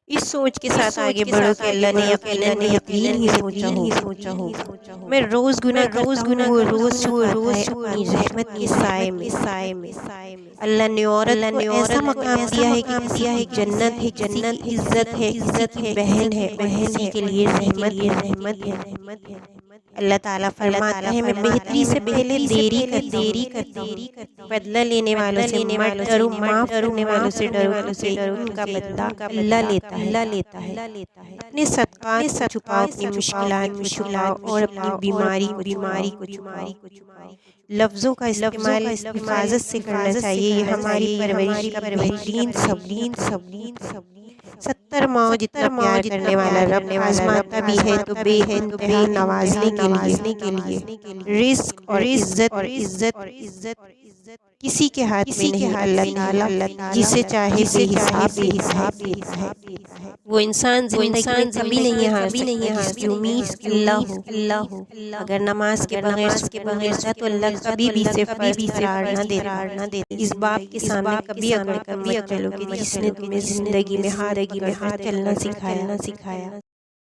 اس سوچ کے ساتھ آگے بڑھو کہ اللہ نے یقیناً بہترین ہی سوچا ہوگا۔ میں روز گناہ کرتا ہوں، وہ روز چھپاتا ہے اپنی رحمت کے سائے میں۔ اللہ نے عورت کو ایسا مقام دیا ہے کہ کسی کی جنت ہے، کسی کی عزت ہے، کسی کی بہن ہے اور کسی کے لیے رحمت ہے۔ اللہ تعالیٰ فرماتا ہے، میں بہتری سے پہلے دیری کرتا ہوں۔ بدلہ لینے والوں سے مت ڈرو، معاف کرنے والوں سے ڈرو، کیونکہ ان کا بدلہ اللہ لیتا ہے۔ اپنے صدقات کو چھپاؤ، اپنی مشکلات کو چھپاؤ اور اپنی بیماری کو چھپاؤ۔ لفظوں کا استعمال حفاظت سے کرنا چاہیے، یہ ہماری پرورش کا بہترین ثبوت۔ 70 ماؤں جتنا پیار کرنے والا رب آزماتا بھی ہے تو بے انتہا نوازنے کے لیے۔ رزق اور عزت کسی کے ہاتھ میں نہیں، اللہ تعالیٰ جسے چاہے بے حساب دیتا ہے۔ وہ انسان زندگی میں کبھی نہیں ہار سکتا جس کی امید اللہ ہو۔ اگر نماز کے بغیر سکون ملتا تو اللہ کبھی بھی اسے فرض قرار نہ دیتا۔ اس باپ کے سامنے کبھی عقل کم مت چلو کہ جس نے تمہیں زندگی میں ہاتھ پکڑ کر چلنا سکھایا۔